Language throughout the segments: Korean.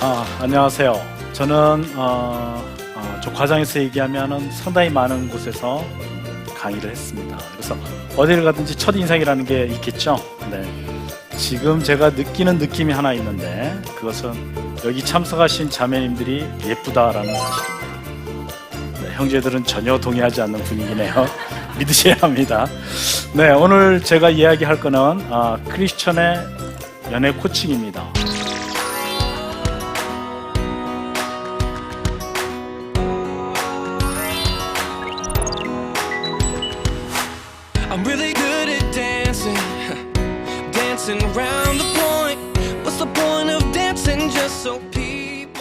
안녕하세요. 저는 저 과장에서 얘기하면은 상당히 많은 곳에서 강의를 했습니다. 그래서 어디를 가든지 첫 인상이라는 게 있겠죠. 네. 지금 제가 느끼는 느낌이 하나 있는데 그것은 여기 참석하신 자매님들이 예쁘다라는 사실입니다. 네, 형제들은 전혀 동의하지 않는 분위기네요. 믿으셔야 합니다. 네, 오늘 제가 이야기할 거는 크리스천의 연애 코칭입니다. I'm really good at dancing, dancing around the point. What's the point of dancing just so people?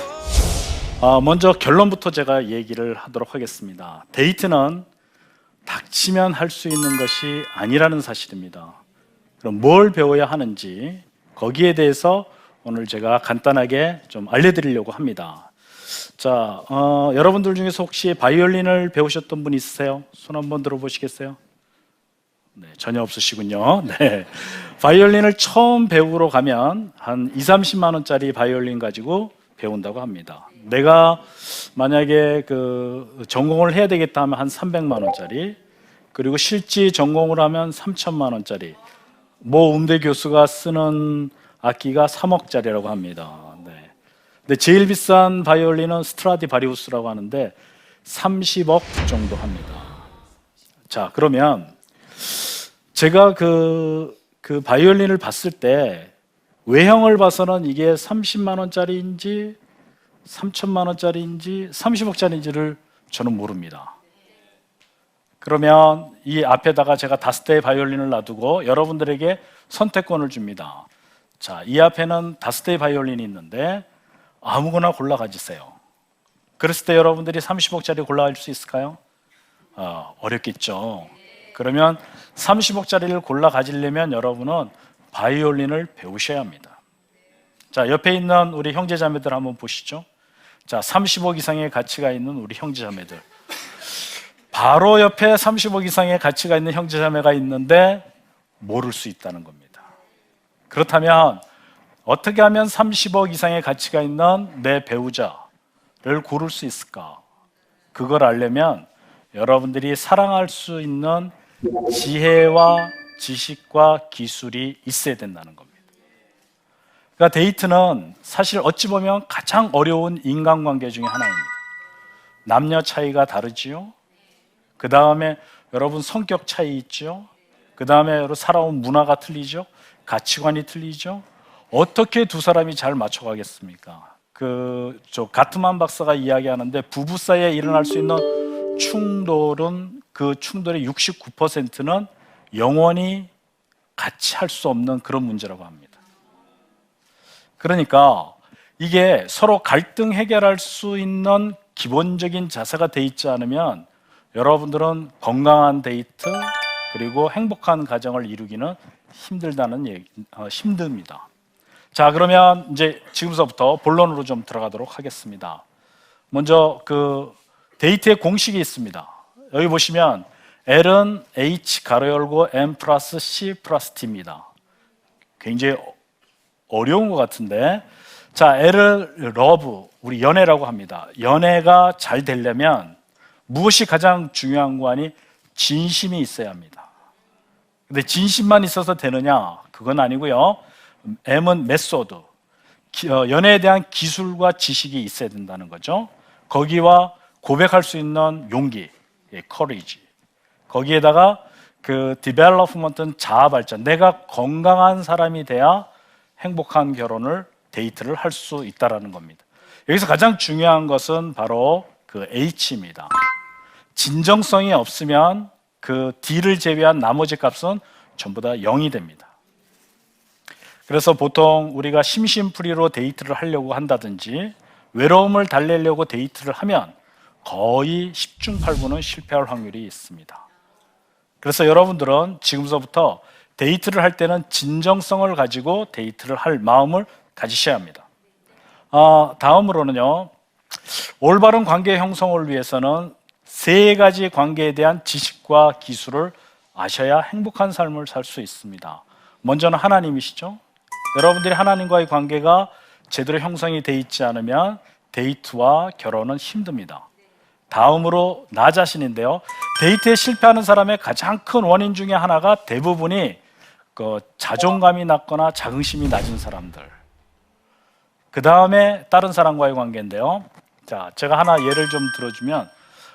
먼저 결론부터 제가 얘기를 하도록 하겠습니다. 데이트는 닥치면 할 수 있는 것이 아니라는 사실입니다. 그럼 뭘 배워야 하는지 거기에 대해서 오늘 제가 간단하게 좀 알려드리려고 합니다. 자, 여러분들 중에서 혹시 바이올린을 배우셨던 분 있으세요? 손 한번 들어보시겠어요? 네, 전혀 없으시군요. 네. 바이올린을 처음 배우러 가면 한 2~30만 원짜리 바이올린 가지고 배운다고 합니다. 내가 만약에 그 전공을 해야 되겠다 하면 한 300만 원짜리, 그리고 실지 전공을 하면 3천만 원짜리, 모 음대 교수가 쓰는 악기가 3억짜리라고 합니다. 네. 근데 제일 비싼 바이올린은 스트라디바리우스라고 하는데 30억 정도 합니다. 자, 그러면 제가 그 바이올린을 봤을 때 외형을 봐서는 이게 30만 원짜리인지 3천만 원짜리인지 30억짜리인지를 저는 모릅니다. 그러면 이 앞에다가 제가 5대의 바이올린을 놔두고 여러분들에게 선택권을 줍니다. 자, 이 앞에는 5대의 바이올린이 있는데 아무거나 골라 가지세요. 그랬을 때 여러분들이 30억짜리 골라갈 수 있을까요? 어렵겠죠. 그러면 30억짜리를 골라 가지려면 여러분은 바이올린을 배우셔야 합니다. 자, 옆에 있는 우리 형제자매들 한번 보시죠. 자, 30억 이상의 가치가 있는 우리 형제자매들. 바로 옆에 30억 이상의 가치가 있는 형제자매가 있는데 모를 수 있다는 겁니다. 그렇다면 어떻게 하면 30억 이상의 가치가 있는 내 배우자를 고를 수 있을까? 그걸 알려면 여러분들이 사랑할 수 있는 지혜와 지식과 기술이 있어야 된다는 겁니다. 그러니까 데이트는 사실 어찌 보면 가장 어려운 인간관계 중에 하나입니다. 남녀 차이가 다르지요. 그 다음에 여러분 성격 차이 있죠. 그 다음에 여러분 살아온 문화가 틀리죠. 가치관이 틀리죠. 어떻게 두 사람이 잘 맞춰가겠습니까? 저 가트만 박사가 이야기하는데 부부 사이에 일어날 수 있는 충돌은 그 충돌의 69%는 영원히 같이 할 수 없는 그런 문제라고 합니다. 그러니까 이게 서로 갈등 해결할 수 있는 기본적인 자세가 돼 있지 않으면 여러분들은 건강한 데이트 그리고 행복한 가정을 이루기는 힘듭니다. 자, 그러면 이제 지금서부터 본론으로 좀 들어가도록 하겠습니다. 먼저 그 데이트의 공식이 있습니다. 여기 보시면 L은 H 가로 열고 M 플러스 C 플러스 T입니다. 굉장히 어려운 것 같은데, 자, L을 러브, 우리 연애라고 합니다. 연애가 잘 되려면 무엇이 가장 중요한 거 아니? 진심이 있어야 합니다. 근데 진심만 있어서 되느냐? 그건 아니고요. M은 메소드, 연애에 대한 기술과 지식이 있어야 된다는 거죠. 거기와 고백할 수 있는 용기, courage. 거기에다가 그 development는 자아 발전. 내가 건강한 사람이 돼야 행복한 결혼을, 데이트를 할 수 있다라는 겁니다. 여기서 가장 중요한 것은 바로 그 H입니다. 진정성이 없으면 그 D를 제외한 나머지 값은 전부 다 0이 됩니다. 그래서 보통 우리가 심심풀이로 데이트를 하려고 한다든지 외로움을 달래려고 데이트를 하면 거의 10중 8구는 실패할 확률이 있습니다. 그래서 여러분들은 지금서부터 데이트를 할 때는 진정성을 가지고 데이트를 할 마음을 가지셔야 합니다. 다음으로는요, 올바른 관계 형성을 위해서는 3가지 관계에 대한 지식과 기술을 아셔야 행복한 삶을 살 수 있습니다. 먼저는 하나님이시죠. 여러분들이 하나님과의 관계가 제대로 형성이 돼 있지 않으면 데이트와 결혼은 힘듭니다. 다음으로 나 자신인데요. 데이트에 실패하는 사람의 가장 큰 원인 중에 하나가 대부분이 그 자존감이 낮거나 자긍심이 낮은 사람들. 그 다음에 다른 사람과의 관계인데요. 자, 제가 하나 예를 좀 들어주면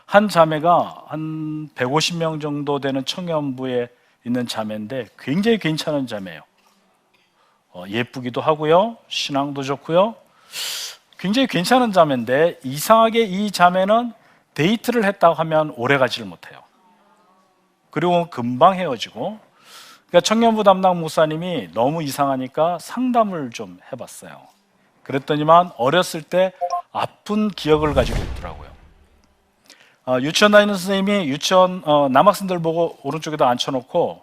한 자매가 한 150명 정도 되는 청년부에 있는 자매인데 굉장히 괜찮은 자매예요. 예쁘기도 하고요, 신앙도 좋고요, 굉장히 괜찮은 자매인데 이상하게 이 자매는 데이트를 했다고 하면 오래 가지를 못해요. 그리고 금방 헤어지고. 그러니까 청년부 담당 목사님이 너무 이상하니까 상담을 좀 해봤어요. 그랬더니만 어렸을 때 아픈 기억을 가지고 있더라고요. 유치원 다니는 선생님이 유치원 남학생들 보고 오른쪽에다 앉혀놓고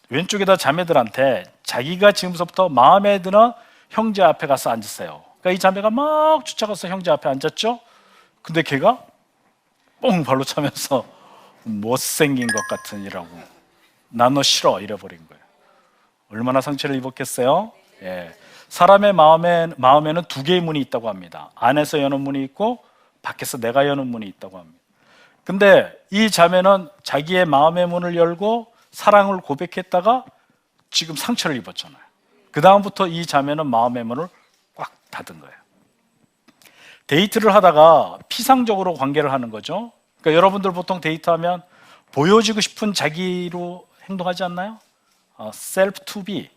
왼쪽에다 자매들한테 자기가 지금부터 마음에 드는 형제 앞에 가서 앉으세요. 그러니까 이 자매가 막 쫓아가서 형제 앞에 앉았죠. 근데 걔가 뽕 발로 차면서 못생긴 것 같은 이라고, 난 너 싫어 이래버린 거예요. 얼마나 상처를 입었겠어요? 예. 사람의 마음에는 두 개의 문이 있다고 합니다. 안에서 여는 문이 있고 밖에서 내가 여는 문이 있다고 합니다. 근데 이 자매는 자기의 마음의 문을 열고 사랑을 고백했다가 지금 상처를 입었잖아요. 그 다음부터 이 자매는 마음의 문을 꽉 닫은 거예요. 데이트를 하다가 피상적으로 관계를 하는 거죠. 그러니까 여러분들 보통 데이트하면 보여지고 싶은 자기로 행동하지 않나요? 셀프 투 비,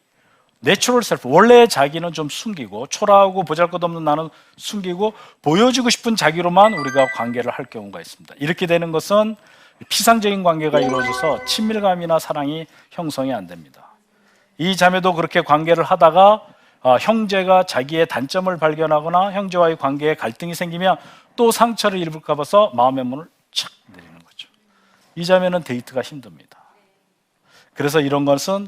내추럴 셀프, 원래 자기는 좀 숨기고 초라하고 보잘것없는 나는 숨기고 보여지고 싶은 자기로만 우리가 관계를 할 경우가 있습니다. 이렇게 되는 것은 피상적인 관계가 이루어져서 친밀감이나 사랑이 형성이 안 됩니다. 이 자매도 그렇게 관계를 하다가 형제가 자기의 단점을 발견하거나 형제와의 관계에 갈등이 생기면 또 상처를 입을까 봐서 마음의 문을 착 내리는 거죠. 이 자매는 데이트가 힘듭니다. 그래서 이런 것은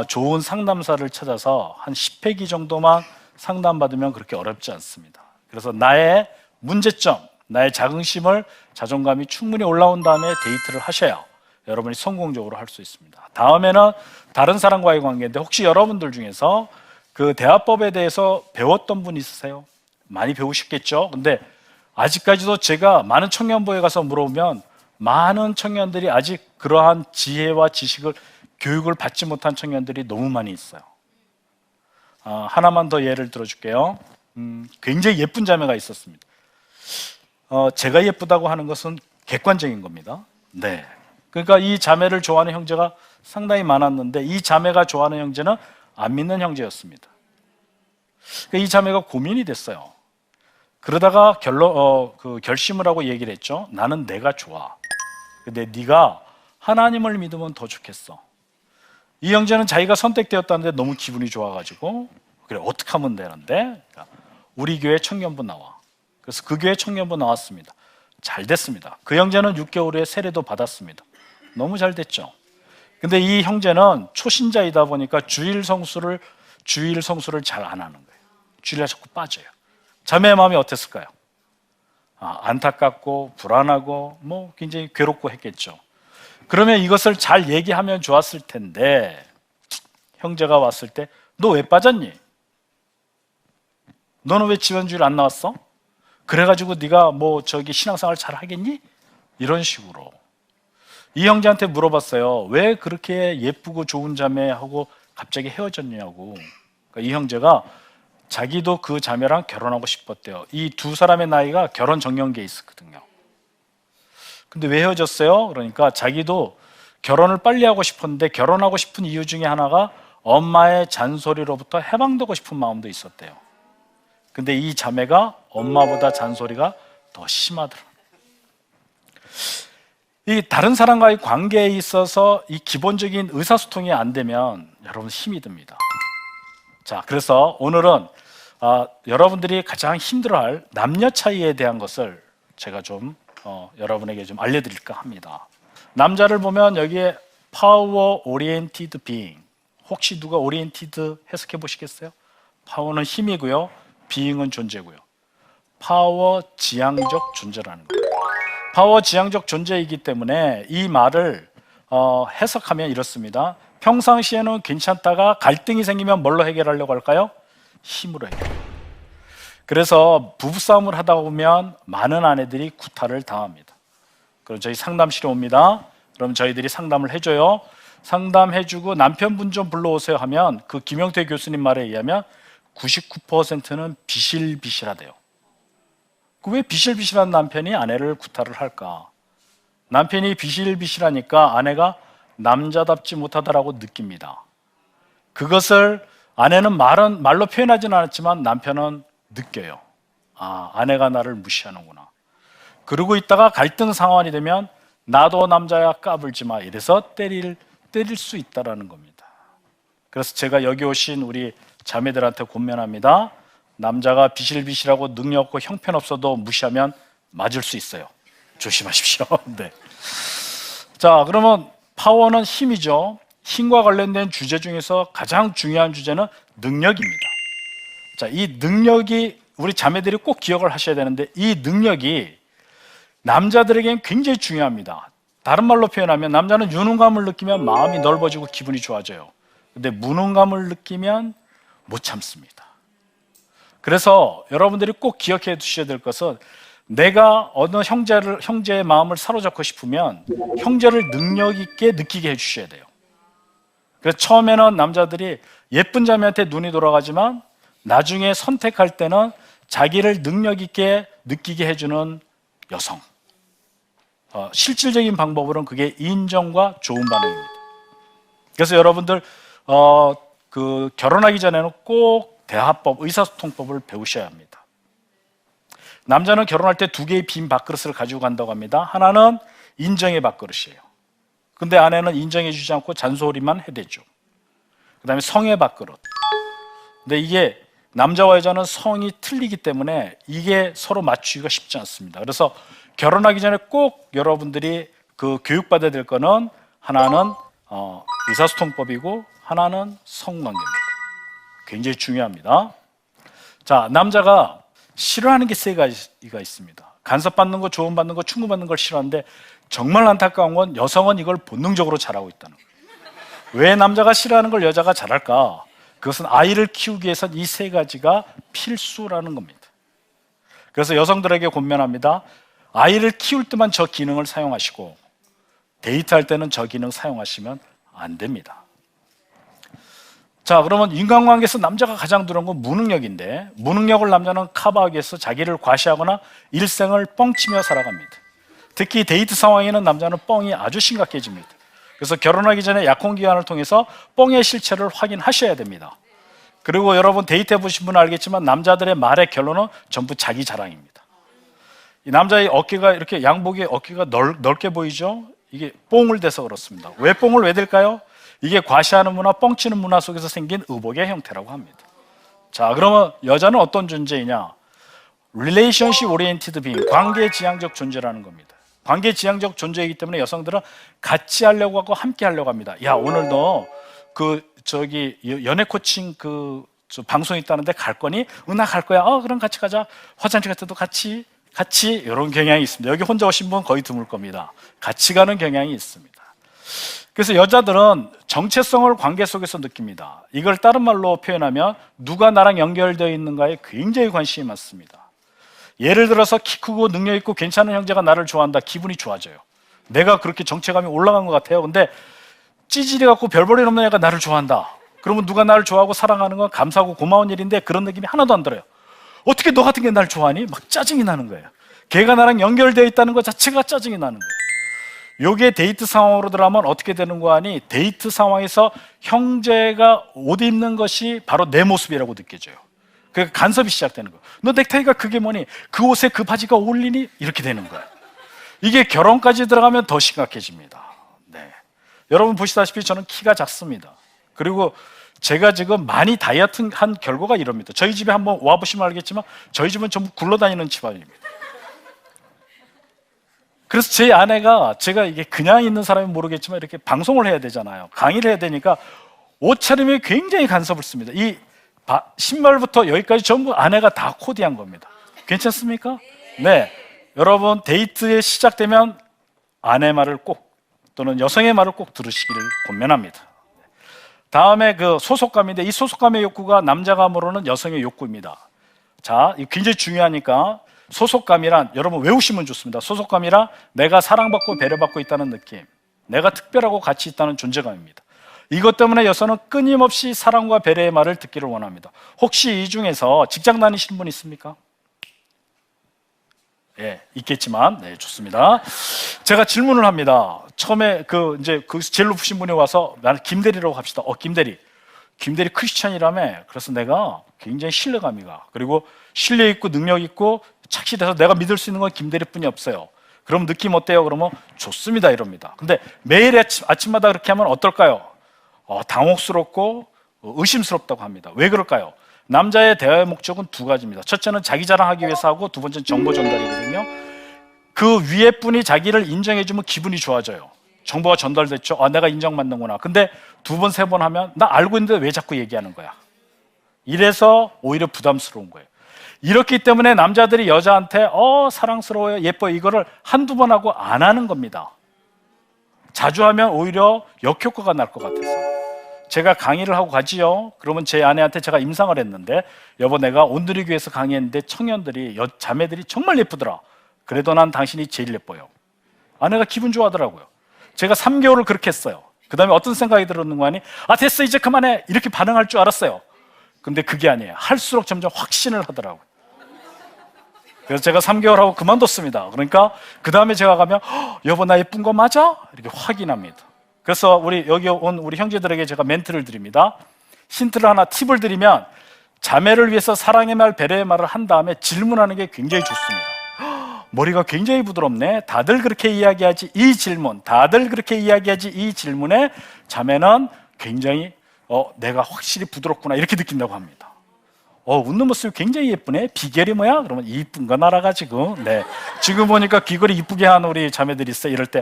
좋은 상담사를 찾아서 한 10회기 정도만 상담받으면 그렇게 어렵지 않습니다. 그래서 나의 문제점, 나의 자긍심을, 자존감이 충분히 올라온 다음에 데이트를 하셔야 여러분이 성공적으로 할 수 있습니다. 다음에는 다른 사람과의 관계인데, 혹시 여러분들 중에서 그 대화법에 대해서 배웠던 분 있으세요? 많이 배우셨겠죠? 근데 아직까지도 제가 많은 청년부에 가서 물어보면 많은 청년들이 아직 그러한 지혜와 지식을, 교육을 받지 못한 청년들이 너무 많이 있어요. 하나만 더 예를 들어줄게요. 굉장히 예쁜 자매가 있었습니다. 제가 예쁘다고 하는 것은 객관적인 겁니다. 네. 그러니까 이 자매를 좋아하는 형제가 상당히 많았는데 이 자매가 좋아하는 형제는 안 믿는 형제였습니다. 그러니까 이 자매가 고민이 됐어요. 그러다가 결심을 하고 얘기를 했죠. 나는 내가 좋아. 근데 네가 하나님을 믿으면 더 좋겠어. 이 형제는 자기가 선택되었다는데 너무 기분이 좋아가지고, 그래 어떻게 하면 되는데? 우리 교회 청년부 나와. 그래서 그 교회 청년부 나왔습니다. 잘 됐습니다. 그 형제는 6개월 후에 세례도 받았습니다. 너무 잘 됐죠. 근데 이 형제는 초신자이다 보니까 주일 성수를 잘 안 하는 거예요. 주일에 자꾸 빠져요. 자매의 마음이 어땠을까요? 안타깝고 불안하고 뭐 굉장히 괴롭고 했겠죠. 그러면 이것을 잘 얘기하면 좋았을 텐데, 형제가 왔을 때 너 왜 빠졌니? 너는 왜 지난주일 안 나왔어? 그래가지고 네가 뭐 신앙생활 잘 하겠니? 이런 식으로 이 형제한테 물어봤어요. 왜 그렇게 예쁘고 좋은 자매하고 갑자기 헤어졌냐고. 그러니까 이 형제가 자기도 그 자매랑 결혼하고 싶었대요. 이 두 사람의 나이가 결혼 정년기에 있었거든요. 근데 왜 헤어졌어요? 그러니까 자기도 결혼을 빨리 하고 싶었는데 결혼하고 싶은 이유 중에 하나가 엄마의 잔소리로부터 해방되고 싶은 마음도 있었대요. 근데 이 자매가 엄마보다 잔소리가 더 심하더라. 이 다른 사람과의 관계에 있어서 이 기본적인 의사소통이 안 되면 여러분 힘이 듭니다. 자, 그래서 오늘은 여러분들이 가장 힘들어할 남녀 차이에 대한 것을 제가 좀 여러분에게 좀 알려드릴까 합니다. 남자를 보면 여기에 파워 오리엔티드 비잉, 혹시 누가 오리엔티드 해석해 보시겠어요? 파워는 힘이고요, 비잉은 존재고요. 파워 지향적 존재라는 거예요. 파워 지향적 존재이기 때문에 이 말을 해석하면 이렇습니다. 평상시에는 괜찮다가 갈등이 생기면 뭘로 해결하려고 할까요? 힘으로 해결해요. 그래서 부부싸움을 하다 보면 많은 아내들이 구타를 당합니다. 그럼 저희 상담실에 옵니다. 그럼 저희들이 상담을 해줘요. 상담해주고 남편분 좀 불러오세요 하면 그 김영태 교수님 말에 의하면 99%는 비실비실하대요. 왜 비실비실한 남편이 아내를 구타를 할까? 남편이 비실비실하니까 아내가 남자답지 못하다라고 느낍니다. 그것을 아내는 말로 표현하지는 않았지만 남편은 느껴요. 아, 아내가 나를 무시하는구나. 그러고 있다가 갈등 상황이 되면 나도 남자야 까불지 마 이래서 때릴 수 있다라는 겁니다. 그래서 제가 여기 오신 우리 자매들한테 권면합니다. 남자가 비실비실하고 능력 없고 형편없어도 무시하면 맞을 수 있어요. 조심하십시오. 네. 자, 그러면 파워는 힘이죠. 힘과 관련된 주제 중에서 가장 중요한 주제는 능력입니다. 자, 이 능력이 우리 자매들이 꼭 기억을 하셔야 되는데 이 능력이 남자들에게는 굉장히 중요합니다. 다른 말로 표현하면 남자는 유능감을 느끼면 마음이 넓어지고 기분이 좋아져요. 근데 무능감을 느끼면 못 참습니다. 그래서 여러분들이 꼭 기억해 두셔야 될 것은 내가 어느 형제의 마음을 사로잡고 싶으면 형제를 능력 있게 느끼게 해 주셔야 돼요. 그래서 처음에는 남자들이 예쁜 자매한테 눈이 돌아가지만 나중에 선택할 때는 자기를 능력 있게 느끼게 해주는 여성. 실질적인 방법으로는 그게 인정과 좋은 반응입니다. 그래서 여러분들 결혼하기 전에는 꼭 대화법, 의사소통법을 배우셔야 합니다. 남자는 결혼할 때 2개의 빈 밥그릇을 가지고 간다고 합니다. 하나는 인정의 밥그릇이에요. 근데 아내는 인정해 주지 않고 잔소리만 해대죠. 그 다음에 성의 밥그릇. 근데 이게 남자와 여자는 성이 틀리기 때문에 이게 서로 맞추기가 쉽지 않습니다. 그래서 결혼하기 전에 꼭 여러분들이 그 교육받아야 될 거는 하나는 의사소통법이고 하나는 성관계입니다. 굉장히 중요합니다. 자, 남자가 싫어하는 게 3가지가 있습니다. 간섭받는 거, 조언받는 거, 충고받는 걸 싫어하는데 정말 안타까운 건 여성은 이걸 본능적으로 잘하고 있다는 거예요. 왜 남자가 싫어하는 걸 여자가 잘할까? 그것은 아이를 키우기 위해서는 이 3가지가 필수라는 겁니다. 그래서 여성들에게 권면합니다. 아이를 키울 때만 저 기능을 사용하시고 데이트할 때는 저 기능 사용하시면 안 됩니다. 자, 그러면 인간관계에서 남자가 가장 두려운 건 무능력인데 무능력을 남자는 커버하기 위해서 자기를 과시하거나 일생을 뻥치며 살아갑니다. 특히 데이트 상황에는 남자는 뻥이 아주 심각해집니다. 그래서 결혼하기 전에 약혼기간을 통해서 뻥의 실체를 확인하셔야 됩니다. 그리고 여러분 데이트 해보신 분은 알겠지만 남자들의 말의 결론은 전부 자기 자랑입니다. 이 남자의 어깨가 이렇게 양복의 어깨가 넓게 보이죠? 이게 뽕을 대서 그렇습니다. 왜 뽕을 왜 댈까요? 이게 과시하는 문화, 뻥치는 문화 속에서 생긴 의복의 형태라고 합니다. 자, 그러면 여자는 어떤 존재이냐? relationship oriented being, 관계지향적 존재라는 겁니다. 관계지향적 존재이기 때문에 여성들은 같이 하려고 하고 함께 하려고 합니다. 야, 오늘 너 연애 코칭 방송 있다는데 갈 거니? 나 갈 거야. 그럼 같이 가자. 화장실 갈 때도 같이 이런 경향이 있습니다. 여기 혼자 오신 분 거의 드물 겁니다. 같이 가는 경향이 있습니다. 그래서 여자들은 정체성을 관계 속에서 느낍니다. 이걸 다른 말로 표현하면 누가 나랑 연결되어 있는가에 굉장히 관심이 많습니다. 예를 들어서 키 크고 능력 있고 괜찮은 형제가 나를 좋아한다. 기분이 좋아져요. 내가 그렇게 정체감이 올라간 것 같아요. 근데 찌질이 갖고 별볼일 없는 애가 나를 좋아한다. 그러면 누가 나를 좋아하고 사랑하는 건 감사하고 고마운 일인데 그런 느낌이 하나도 안 들어요. 어떻게 너 같은 게 날 좋아하니? 막 짜증이 나는 거예요. 걔가 나랑 연결되어 있다는 것 자체가 짜증이 나는 거예요. 요게 데이트 상황으로 들어가면 어떻게 되는 거 아니? 데이트 상황에서 형제가 옷 입는 것이 바로 내 모습이라고 느껴져요. 그러니까 간섭이 시작되는 거예요. 너 넥타이가 그게 뭐니? 그 옷에 그 바지가 어울리니? 이렇게 되는 거예요. 이게 결혼까지 들어가면 더 심각해집니다. 네. 여러분 보시다시피 저는 키가 작습니다. 그리고 제가 지금 많이 다이어트 한 결과가 이럽니다. 저희 집에 한번 와보시면 알겠지만 저희 집은 전부 굴러다니는 집안입니다. 그래서 제 아내가 제가 이게 그냥 있는 사람은 모르겠지만 이렇게 방송을 해야 되잖아요. 강의를 해야 되니까 옷차림에 굉장히 간섭을 씁니다. 이 신발부터 여기까지 전부 아내가 다 코디한 겁니다. 괜찮습니까? 네. 여러분 데이트에 시작되면 아내 말을 꼭 또는 여성의 말을 꼭 들으시기를 권면합니다. 다음에 그 소속감인데 이 소속감의 욕구가 남자가 모르는 여성의 욕구입니다. 자, 이거 굉장히 중요하니까 소속감이란 여러분 외우시면 좋습니다. 소속감이란 내가 사랑받고 배려받고 있다는 느낌, 내가 특별하고 가치 있다는 존재감입니다. 이것 때문에 여성은 끊임없이 사랑과 배려의 말을 듣기를 원합니다. 혹시 이 중에서 직장 다니시는 분 있습니까? 예, 있겠지만, 네, 좋습니다. 제가 질문을 합니다. 처음에 이제 제일 높으신 분이 와서 나는 김대리라고 합시다. 김대리 크리스찬이라며. 그래서 내가 굉장히 신뢰감이 가. 그리고 신뢰 있고 능력 있고 착실해서 내가 믿을 수 있는 건 김대리뿐이 없어요. 그럼 느낌 어때요? 그러면 좋습니다 이럽니다. 근데 매일 아침마다 그렇게 하면 어떨까요? 당혹스럽고 의심스럽다고 합니다. 왜 그럴까요? 남자의 대화의 목적은 두 가지입니다. 첫째는 자기 자랑하기 위해서 하고 두 번째는 정보 전달이거든요. 그 위에 분이 자기를 인정해주면 기분이 좋아져요. 정보가 전달됐죠. 내가 인정받는구나. 근데 두 번, 세 번 하면 나 알고 있는데 왜 자꾸 얘기하는 거야? 이래서 오히려 부담스러운 거예요. 이렇기 때문에 남자들이 여자한테 사랑스러워요, 예뻐요 이거를 한두 번 하고 안 하는 겁니다. 자주 하면 오히려 역효과가 날 것 같아서. 제가 강의를 하고 가지요. 그러면 제 아내한테 제가 임상을 했는데, 여보 내가 온누리 교회에서 강의했는데 청년들이 자매들이 정말 예쁘더라. 그래도 난 당신이 제일 예뻐요. 아내가 기분 좋아하더라고요. 제가 3개월을 그렇게 했어요. 그 다음에 어떤 생각이 들었는 거 아니? 됐어 이제 그만해 이렇게 반응할 줄 알았어요. 근데 그게 아니에요. 할수록 점점 확신을 하더라고요. 그래서 제가 3개월 하고 그만뒀습니다. 그러니까 그 다음에 제가 가면 여보 나 예쁜 거 맞아? 이렇게 확인합니다. 그래서 여기 온 우리 형제들에게 제가 멘트를 드립니다. 힌트를 하나, 팁을 드리면 자매를 위해서 사랑의 말, 배려의 말을 한 다음에 질문하는 게 굉장히 좋습니다. 머리가 굉장히 부드럽네. 다들 그렇게 이야기하지 이 질문, 다들 그렇게 이야기하지 이 질문에 자매는 굉장히 내가 확실히 부드럽구나 이렇게 느낀다고 합니다. 웃는 모습이 굉장히 예쁘네. 비결이 뭐야? 그러면 이쁜 건 알아가지고. 네. 지금 보니까 귀걸이 이쁘게 한 우리 자매들이 있어요. 이럴 때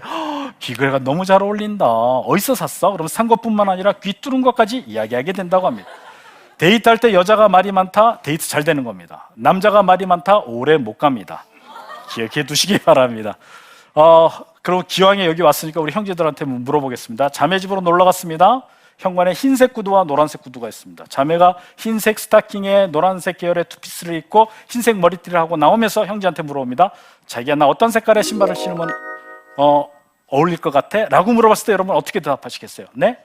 귀걸이가 너무 잘 어울린다. 어디서 샀어? 그러면 산 것뿐만 아니라 귀 뚫은 것까지 이야기하게 된다고 합니다. 데이트할 때 여자가 말이 많다, 데이트 잘 되는 겁니다. 남자가 말이 많다, 오래 못 갑니다. 기억해 두시기 바랍니다. 그럼 기왕에 여기 왔으니까 우리 형제들한테 물어보겠습니다. 자매 집으로 놀러 갔습니다. 현관에 흰색 구두와 노란색 구두가 있습니다. 자매가 흰색 스타킹에 노란색 계열의 투피스를 입고 흰색 머리띠를 하고 나오면서 형제한테 물어봅니다. 자기야 나 어떤 색깔의 신발을 신으면 어울릴 것 같아? 라고 물어봤을 때 여러분 어떻게 대답하시겠어요? 네?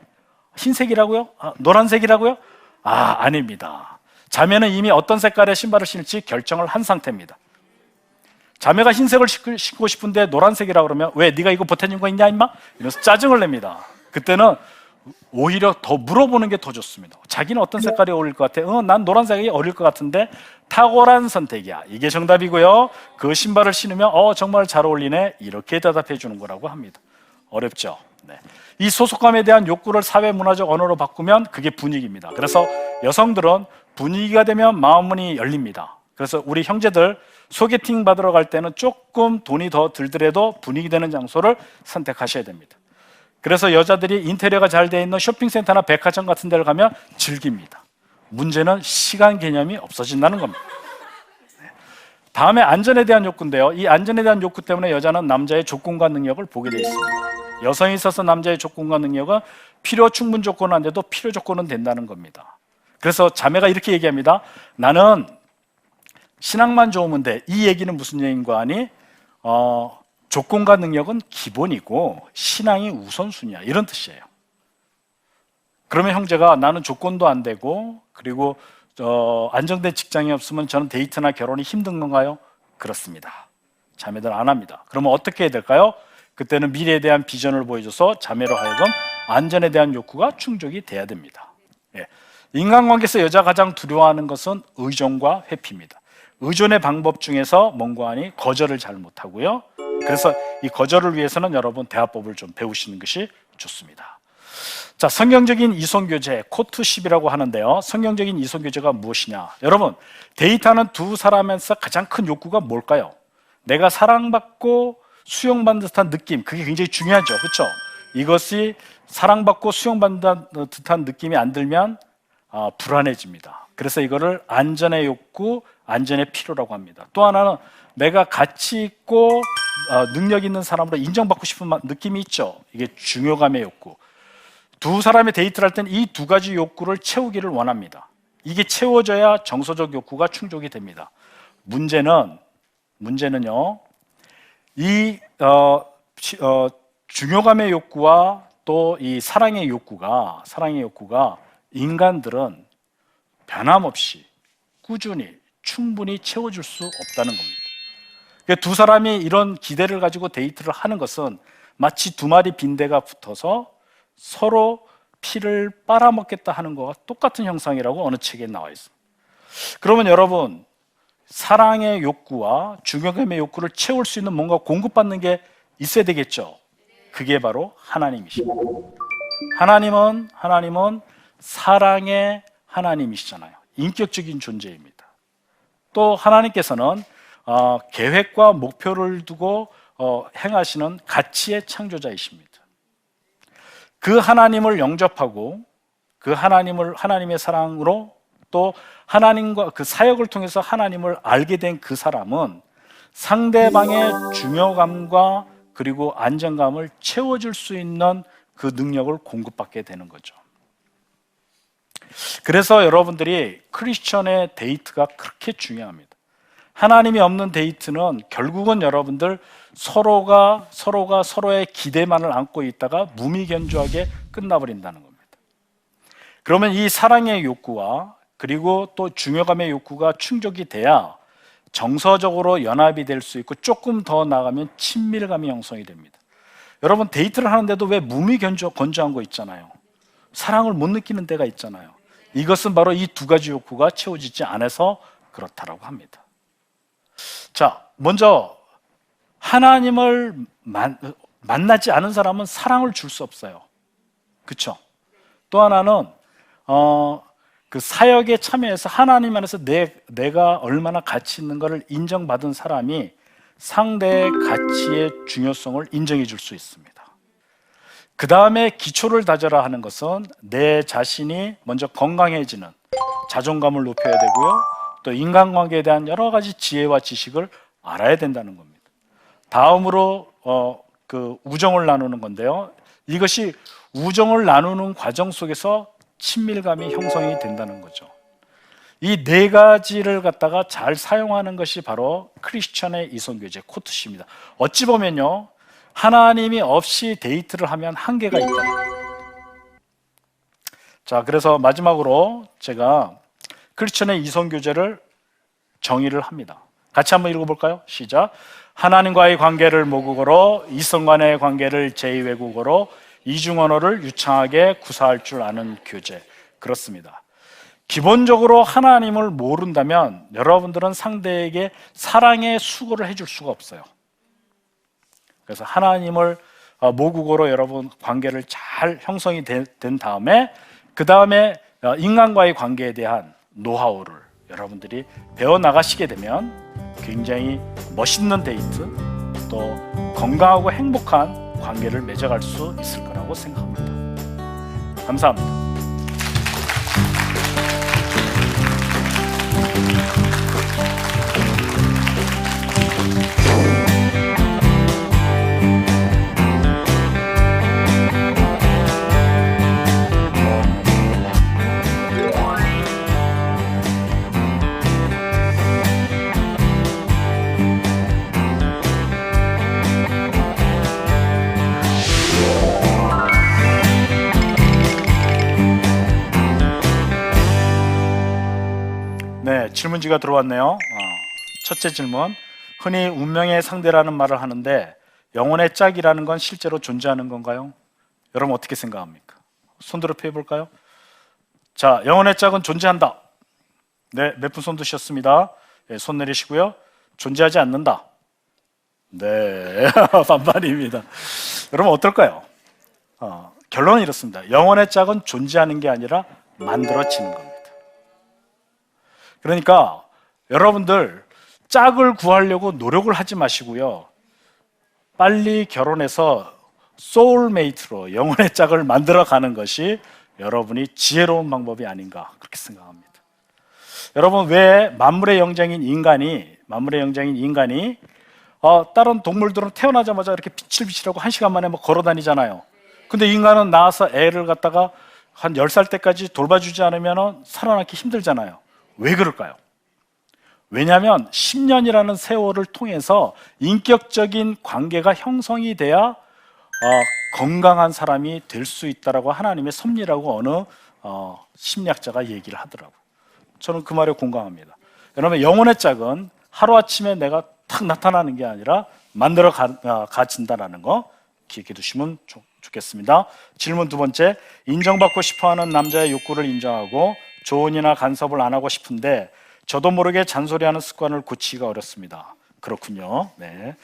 흰색이라고요? 노란색이라고요? 아닙니다. 자매는 이미 어떤 색깔의 신발을 신을지 결정을 한 상태입니다. 자매가 흰색을 신고 싶은데 노란색이라고 그러면 왜 네가 이거 보태준 거 있냐 임마? 이러면서 짜증을 냅니다. 그때는 오히려 더 물어보는 게 더 좋습니다. 자기는 어떤 색깔이 어울릴 것 같아? 난 노란색이 어울릴 것 같은데 탁월한 선택이야. 이게 정답이고요. 그 신발을 신으면 정말 잘 어울리네. 이렇게 대답해 주는 거라고 합니다. 어렵죠? 네. 이 소속감에 대한 욕구를 사회 문화적 언어로 바꾸면 그게 분위기입니다. 그래서 여성들은 분위기가 되면 마음문이 열립니다. 그래서 우리 형제들 소개팅 받으러 갈 때는 조금 돈이 더 들더라도 분위기 되는 장소를 선택하셔야 됩니다. 그래서 여자들이 인테리어가 잘 되어 있는 쇼핑센터나 백화점 같은 데를 가면 즐깁니다. 문제는 시간 개념이 없어진다는 겁니다. 다음에 안전에 대한 욕구인데요. 이 안전에 대한 욕구 때문에 여자는 남자의 조건과 능력을 보게 되어 있습니다. 여성에 있어서 남자의 조건과 능력은 필요 충분 조건은 안 돼도 필요 조건은 된다는 겁니다. 그래서 자매가 이렇게 얘기합니다. 나는 신앙만 좋으면 돼. 이 얘기는 무슨 얘기인가 하니 조건과 능력은 기본이고 신앙이 우선순위야 이런 뜻이에요. 그러면 형제가 나는 조건도 안 되고 그리고 안정된 직장이 없으면 저는 데이트나 결혼이 힘든 건가요? 그렇습니다. 자매들 안 합니다. 그러면 어떻게 해야 될까요? 그때는 미래에 대한 비전을 보여줘서 자매로 하여금 안전에 대한 욕구가 충족이 돼야 됩니다. 인간관계에서 여자가 가장 두려워하는 것은 의존과 회피입니다. 의존의 방법 중에서 뭔가 하니 거절을 잘 못하고요. 그래서 이 거절을 위해서는 여러분 대화법을 좀 배우시는 것이 좋습니다. 자, 성경적인 이성교제, 코트십이라고 하는데요. 성경적인 이성교제가 무엇이냐? 여러분, 데이트하는 두 사람에서 가장 큰 욕구가 뭘까요? 내가 사랑받고 수용받는 듯한 느낌, 그게 굉장히 중요하죠. 그렇죠? 이것이 사랑받고 수용받는 듯한 느낌이 안 들면 불안해집니다. 그래서 이거를 안전의 욕구, 안전의 필요라고 합니다. 또 하나는 내가 가치 있고 능력 있는 사람으로 인정받고 싶은 느낌이 있죠. 이게 중요감의 욕구. 두 사람의 데이트를 할 때는 이 두 가지 욕구를 채우기를 원합니다. 이게 채워져야 정서적 욕구가 충족이 됩니다. 문제는요, 이 중요감의 욕구와 또 이 사랑의 욕구가 인간들은 변함없이 꾸준히 충분히 채워줄 수 없다는 겁니다. 두 사람이 이런 기대를 가지고 데이트를 하는 것은 마치 두 마리 빈대가 붙어서 서로 피를 빨아먹겠다 하는 것과 똑같은 형상이라고 어느 책에 나와 있습니다. 그러면 여러분, 사랑의 욕구와 중요감의 욕구를 채울 수 있는 뭔가 공급받는 게 있어야 되겠죠. 그게 바로 하나님이십니다. 하나님은 사랑의 하나님이시잖아요. 인격적인 존재입니다. 또 하나님께서는 계획과 목표를 두고 행하시는 가치의 창조자이십니다. 그 하나님을 영접하고 그 하나님의 사랑으로 또 하나님과 그 사역을 통해서 하나님을 알게 된 그 사람은 상대방의 중요감과 그리고 안정감을 채워줄 수 있는 그 능력을 공급받게 되는 거죠. 그래서 여러분들이 크리스천의 데이트가 그렇게 중요합니다. 하나님이 없는 데이트는 결국은 여러분들 서로가 서로의 기대만을 안고 있다가 무미견조하게 끝나버린다는 겁니다. 그러면 이 사랑의 욕구와 그리고 또 중요감의 욕구가 충족이 돼야 정서적으로 연합이 될 수 있고 조금 더 나가면 친밀감이 형성이 됩니다. 여러분, 데이트를 하는데도 왜 무미건조한 거 있잖아요. 사랑을 못 느끼는 데가 있잖아요. 이것은 바로 이 두 가지 욕구가 채워지지 않아서 그렇다라고 합니다. 자, 먼저 하나님을 만나지 않은 사람은 사랑을 줄 수 없어요. 그렇죠? 또 하나는 그 사역에 참여해서 하나님 안에서 내가 얼마나 가치 있는 것을 인정받은 사람이 상대의 가치의 중요성을 인정해 줄 수 있습니다. 그 다음에 기초를 다져라 하는 것은 내 자신이 먼저 건강해지는 자존감을 높여야 되고요. 또 인간관계에 대한 여러 가지 지혜와 지식을 알아야 된다는 겁니다. 다음으로 그 우정을 나누는 건데요. 이것이 우정을 나누는 과정 속에서 친밀감이 형성이 된다는 거죠. 이 네 가지를 갖다가 잘 사용하는 것이 바로 크리스천의 이성교제 코트시입니다. 어찌 보면요, 하나님이 없이 데이트를 하면 한계가 있다. 자, 그래서 마지막으로 제가 크리스천의 이성교제를 정의를 합니다. 같이 한번 읽어볼까요? 시작. 하나님과의 관계를 모국어로, 이성 간의 관계를 제2외국어로, 이중 언어를 유창하게 구사할 줄 아는 교제. 그렇습니다. 기본적으로 하나님을 모른다면 여러분들은 상대에게 사랑의 수고를 해줄 수가 없어요. 그래서 하나님을 모국어로 여러분 관계를 잘 형성이 된 다음에 그 다음에 인간과의 관계에 대한 노하우를 여러분들이 배워나가시게 되면 굉장히 멋있는 데이트 또 건강하고 행복한 관계를 맺어갈 수 있을 거라고 생각합니다. 감사합니다. 네, 질문지가 들어왔네요. 첫째 질문. 흔히 운명의 상대라는 말을 하는데 영혼의 짝이라는 건 실제로 존재하는 건가요? 여러분 어떻게 생각합니까? 손들어 펴볼까요? 자, 영혼의 짝은 존재한다. 네, 몇 분 손 드셨습니다. 네, 손 내리시고요. 존재하지 않는다. 네, 반반입니다. 여러분 어떨까요? 결론은 이렇습니다. 영혼의 짝은 존재하는 게 아니라 만들어지는 겁니다. 그러니까 여러분들 짝을 구하려고 노력을 하지 마시고요. 빨리 결혼해서 소울메이트로 영혼의 짝을 만들어가는 것이 여러분이 지혜로운 방법이 아닌가 그렇게 생각합니다. 여러분 왜 만물의 영장인 인간이 다른 동물들은 태어나자마자 이렇게 비실비실하고 1시간 만에 막 걸어 다니잖아요. 근데 인간은 낳아서 애를 갖다가 한 10살 때까지 돌봐주지 않으면 살아남기 힘들잖아요. 왜 그럴까요? 왜냐하면 10년이라는 세월을 통해서 인격적인 관계가 형성이 돼야 건강한 사람이 될 수 있다라고 하나님의 섭리라고 어느 심리학자가 얘기를 하더라고요. 저는 그 말에 공감합니다. 여러분, 영혼의 짝은 하루아침에 내가 탁 나타나는 게 아니라 만들어 가진다라는 거 기억해 두시면 좋겠습니다. 질문 두 번째, 인정받고 싶어하는 남자의 욕구를 인정하고 조언이나 간섭을 안 하고 싶은데 저도 모르게 잔소리하는 습관을 고치기가 어렵습니다. 그렇군요. 네.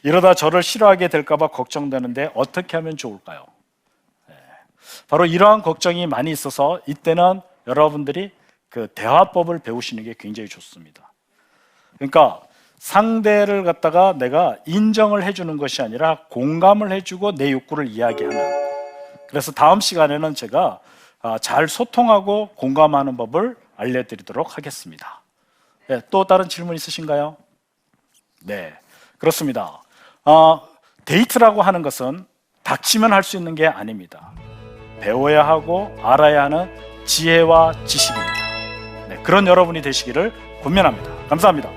이러다 저를 싫어하게 될까 봐 걱정되는데 어떻게 하면 좋을까요? 네. 바로 이러한 걱정이 많이 있어서 이때는 여러분들이 그 대화법을 배우시는 게 굉장히 좋습니다. 그러니까 상대를 갖다가 내가 인정을 해주는 것이 아니라 공감을 해주고 내 욕구를 이야기하는, 그래서 다음 시간에는 제가 잘 소통하고 공감하는 법을 알려드리도록 하겠습니다. 네, 또 다른 질문 있으신가요? 네, 그렇습니다. 데이트라고 하는 것은 닥치면 할 수 있는 게 아닙니다. 배워야 하고 알아야 하는 지혜와 지식입니다. 네, 그런 여러분이 되시기를 권면합니다. 감사합니다.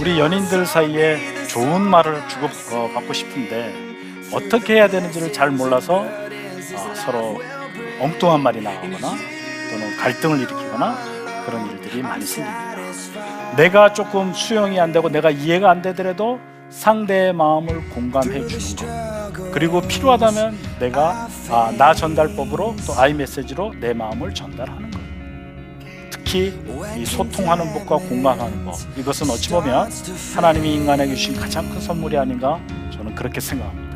우리 연인들 사이에 좋은 말을 주고받고 싶은데 어떻게 해야 되는지를 잘 몰라서 서로 엉뚱한 말이 나오거나 또는 갈등을 일으키거나 그런 일들이 많이 생깁니다. 내가 조금 수용이 안 되고 내가 이해가 안 되더라도 상대의 마음을 공감해 주는 것, 그리고 필요하다면 내가 나 전달법으로 또 아이메시지로 내 마음을 전달하는 것. 특히 이 소통하는 법과 공감하는 법, 이것은 어찌 보면 하나님이 인간에게 주신 가장 큰 선물이 아닌가, 저는 그렇게 생각합니다.